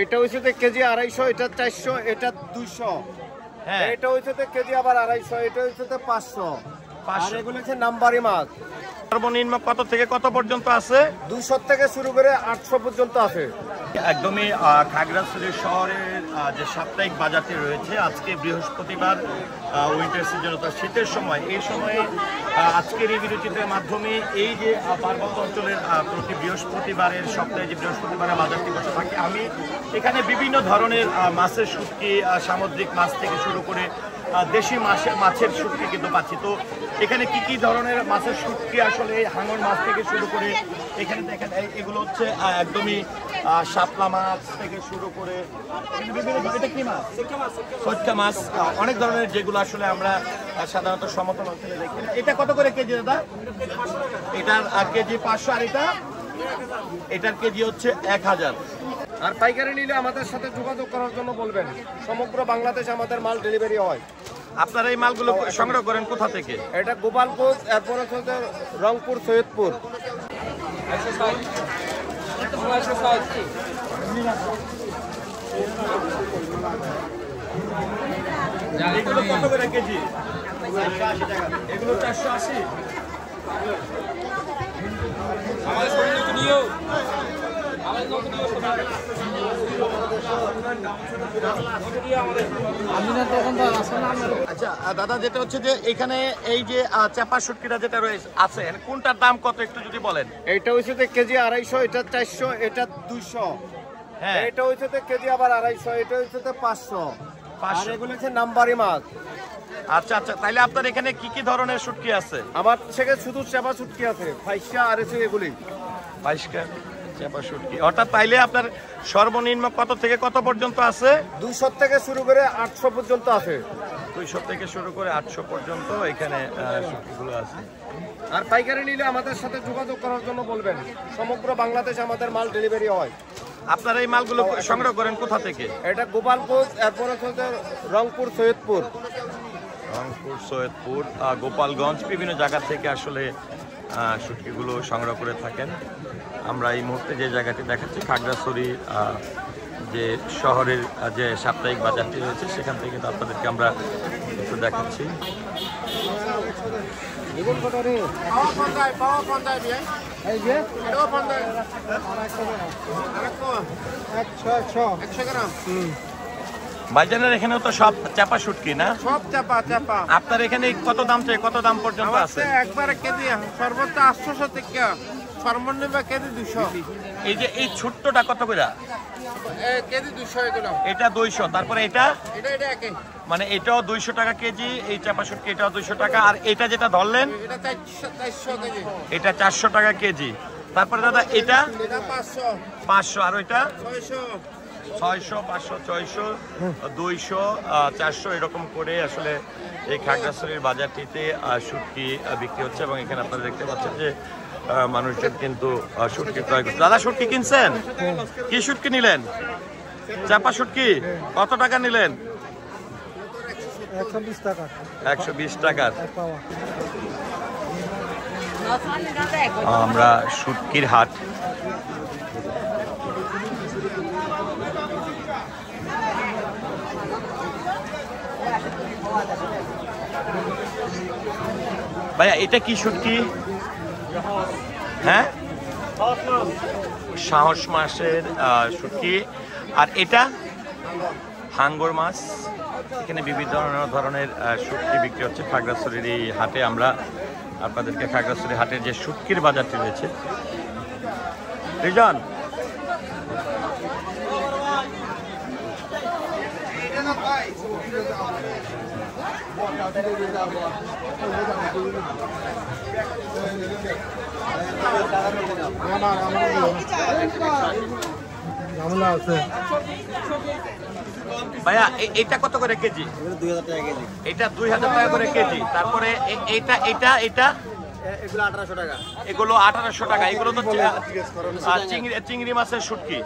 এটা হচ্ছে কেজি 250, এটা 400, এটা 200। হ্যাঁ, এটা হচ্ছে কেজি আবার 250, এটা হচ্ছে 500। আর এগুলো হচ্ছে নাম্বারি মাছ। সর্বনিম্ন কত থেকে কত পর্যন্ত আছে? 200 থেকে শুরু করে 800 পর্যন্ত আছে। একদমই খাগড়াছড়ি শহরের যে সাপ্তাহিক বাজারটি রয়েছে, আজকে বৃহস্পতিবার, উইন্টার সিজন অর্থাৎ শীতের সময়। এই সময়ে আজকের এই ভিডিওটির মাধ্যমে এই যে পার্বত্য অঞ্চলের প্রতি বৃহস্পতিবারের সপ্তাহে যে বৃহস্পতিবারের বাজারটি বসে থাকে, আমি এখানে বিভিন্ন ধরনের মাছের শুটকি, সামুদ্রিক মাছ থেকে শুরু করে দেশি মাছের শুটকি কিন্তু পাচ্ছি। তো এখানে কি কি ধরনের মাছের শুটকি, আসলে হাঙর মাছ থেকে শুরু করে এখানে দেখেন এগুলো হচ্ছে একদমই শাপলা মাছ থেকে শুরু করে এটা কি মাছ, সটকা মাছ, অনেক ধরনের, যেগুলো আসলে আমরা সাধারণত সমতল অঞ্চলে দেখি। এটা কত করে কেজি দাদা? এটার কেজি 500, আর এটার কেজি হচ্ছে 1000। আর পাইকারি নিলে আমাদের সাথে যোগাযোগ করার জন্য বলবেন। সমগ্র বাংলাদেশে আমাদের মাল ডেলিভারি হয়। আপনারা এই মালগুলো সংগ্রহ করেন কোথা থেকে? এটা গোপালগঞ্জ, এরপরে হচ্ছে রংপুর, সৈয়দপুর। এগুলো কত করে কেজি? 480 টাকা। এগুলো 480। আমাদের শরীরে তো নিও আচ্ছা দাদা, যেটা হচ্ছে যে এখানে এই যে চাপা শুটকিটা যেটা রয়েছে আছে, কোনটার দাম কত একটু যদি বলেন? এইটা হচ্ছে কেজি 250, এটা 400, এটা 200। হ্যাঁ, এটা হচ্ছে কেজি আবার 250, এটা হচ্ছে 500। আর এগুলো হচ্ছে নাম্বারি মাছ। আচ্ছা আচ্ছা, তাইলে আপনার এখানে কি কি ধরনের শুটকি আছে? আমার থেকে শুধু চাপা শুটকি আছে, ফাইসা আর এসে এগুলি 22 চাপা শুটকি। অর্থাৎ তাইলে আপনার সর্বনিম্ন কত থেকে কত পর্যন্ত আছে? 200 থেকে শুরু করে 800 পর্যন্ত আছে। 200 থেকে শুরু করে 800 পর্যন্ত এখানে শুটকিগুলো আছে। আর পাইকারি নিলে আমাদের সাথে যোগাযোগ করার জন্য বলবেন। সমগ্র বাংলাদেশে আমাদের মাল ডেলিভারি হয়। আপনারা এই মালগুলো সংগ্রহ করেন কোথা থেকে? এটা গোপালগঞ্জ, এরপরে হচ্ছে রংপুর, সৈয়দপুর। রংপুর, সৈয়দপুর, গোপালগঞ্জ, বিভিন্ন জায়গা থেকে আসলে শুটকিগুলো সংগ্রহ করে থাকেন। আমরা এই মুহূর্তে যে জায়গাটি দেখাচ্ছি, খাগড়াছড়ি যে শহরের যে সাপ্তাহিক বাজারটি রয়েছে, সেখান থেকে কিন্তু আপনাদেরকে আমরা একটু দেখাচ্ছি। ভাইজানের এখানেও তো সব চাপা শুটকি না? সব চাপা চাপা। আপনার এখানে কত দাম থেকে কত দাম পর্যন্ত আছে? একবারে কেজি সর্বোচ্চ 800 থেকে সর্বনিম্ন কেজি 200। এই যে এই ছোট্টটা কত করে? কেজি 200 এগুলো। এটা 200। তারপরে এটা এটা একই, মানে এটাও 200 টাকা কেজি, এই চাপা শুটকি এটাও 200 টাকা। আর এটা যেটা ধরলেন এটা 400 কেজি, এটা 400 টাকা কেজি। তারপরে দাদা এটা 500, আর ওইটা 600, 500, 600, 200, 400 এরকম করে আসলে এই খাগড়াছড়ির বাজারটিতে শুটকি বিক্রি হচ্ছে। এবং এখানে আপনারা দেখতে পাচ্ছেন যে মানুষজন কিন্তু শুটকি ক্রয় করছে। দাদা, শুটকি কিনছেন? কি শুটকি নিলেন? চাপা শুটকি কত টাকা নিলেন? 120 টাকা। 120 টাকার। আমরা শুটকির হাট, ভাইয়া এটা কি শুটকি? হ্যাঁ, সাহস মাছের শুটকি। আর এটা হাঙ্গর মাছ। এখানে বিভিন্ন ধরনের শুটকি বিক্রি হচ্ছে খাগড়াছড়ির এই হাটে। আমরা আপনাদেরকে খাগড়াছড়ি হাটের যে শুটকির বাজারটি রয়েছে, রিজন ভাইয়া এটা কত করে কেজি? 2000 টাকা কেজি। এটা 2000 টাকা করে কেজি। তারপরে এটা এটা এটা এগুলো 1800 টাকা। এগুলো 1800 টাকা। এগুলো তো চিংড়ি মাছের শুটকি।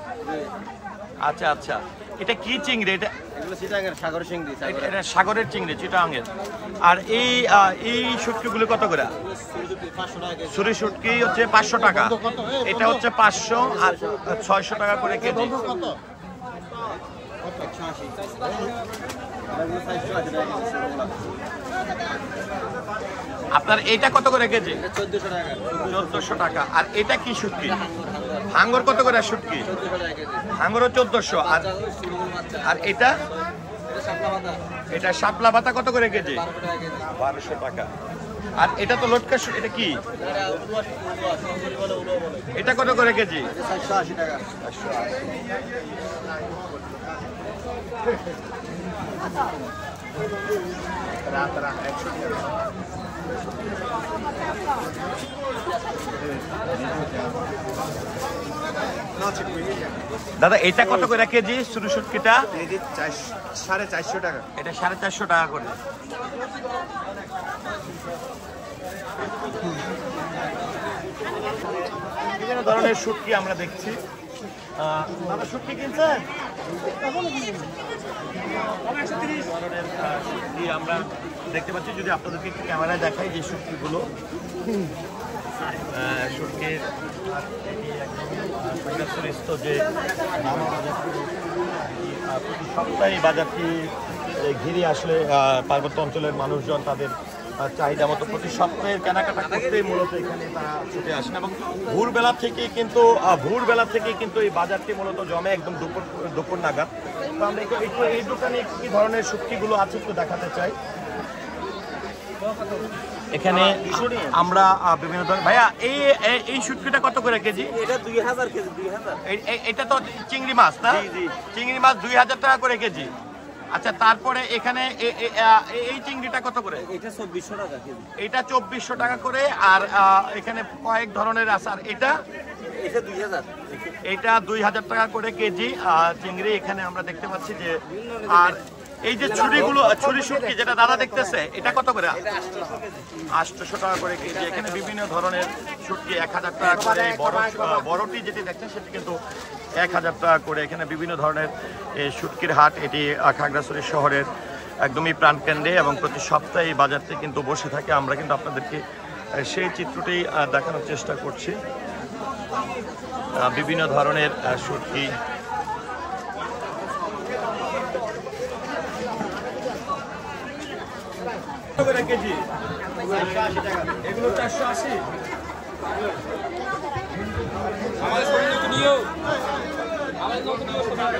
আচ্ছা আচ্ছা, এটা কি চিংড়ি? এটা এগুলো চিটাগাঙ্গের সাগরের চিংড়ি। এটা সাগরের চিংড়ি, চিটাগাঙ্গের। আর এই শুটকিগুলো কত করে? ছুরি শুটকি হচ্ছে 500 টাকা, এটা হচ্ছে 500, আর 600 টাকা করে কেজি। আপনার এইটা কত করে কেজি? 1400 টাকা। আর এটা কি শুটকি? হাঙ্গর কত করে শুটকি? হাঙ্গরও 1400। আর এটা শাপলা ভাতা কত করে কেজি? 1200 টাকা। আর এটা তো লটকা, এটা কি? এটা কত করে কেজি? 480 টাকা। দাদা এটা কত করে কেজি? ছোট শুটকিটা 450 টাকা। এটা 450 টাকা করে। বিভিন্ন ধরনের শুটকি আমরা দেখছি। দাদা শুটকি কিনছেন? ধরনের শুটকি আমরা দেখতে পাচ্ছি। যদি আপনাদেরকে একটু ক্যামেরায় দেখাই যে শুটকিগুলো, শুটকির যে প্রতি সপ্তাহে বাজারটি ঘিরে আসলে পার্বত্য অঞ্চলের মানুষজন তাদের চাহিদা মতো প্রতি সপ্তাহের কেনাকাটা করতেই মূলত এখানে তারা ছুটে আসেন এবং ভোরবেলা থেকে কিন্তু এই বাজারটি মূলত জমে একদম দুপুর নাগাদ। তো আমরা একটু এই দোকানে কি ধরনের শুটকিগুলো আছে একটু দেখাতে চাই। এখানে আমরা বিভিন্ন ধরনের, ভাইয়া এই শুটকিটা কত করে কেজি? এটা 2000 কেজি। 2000। এটা তো চিংড়ি মাছ না? চিংড়ি মাছ 2000 টাকা করে কেজি। আচ্ছা, তারপরে এখানে এই চিংড়িটা কত করে? এটা 2400 টাকা কেজি। এটা 2400 টাকা করে। আর এখানে কয়েক ধরনের আছে। আর এটা 2000। এটা 2000 টাকা করে কেজি চিংড়ি এখানে আমরা দেখতে পাচ্ছি যে। আর এই যে ছুরি শুটকি যেটা দাদা দেখতেছে, এটা কত করে? 800 টাকা করে কেজি। এখানে বিভিন্ন ধরনের শুটকি 1000 টাকা করে। বড়টি যেটি দেখছেন সেটি কিন্তু 1000 টাকা করে। এখানে বিভিন্ন ধরনের শুটকির হাট। এটি খাগড়াছড়ি শহরের একদমই প্রাণকেন্দ্রে এবং প্রতি সপ্তাহে এই বাজারটি কিন্তু বসে থাকে। আমরা কিন্তু আপনাদেরকে সেই চিত্রটি দেখানোর চেষ্টা করছি। বিভিন্ন ধরনের শুটকি কেজি। এগুলো 480। আমাদের শরীরে তো নিও, আমাদের লোক নিও সবাই।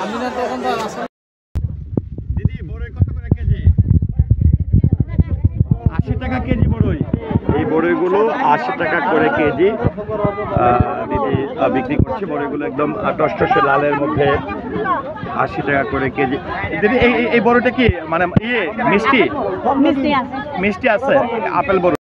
আমি না তখন তো আসলে দিদি বড়ই কত করে কেজি? 80 টাকা কেজি বড়ই। এই বড়ইগুলো 80 টাকা করে কেজি দিদি বিক্রি করছে। বড়ইগুলো একদম টসটসে লালের মধ্যে 80 টাকা করে কেজি। দিদি এই বড়টা কি মানে মিষ্টি আছে? আপেল বড়।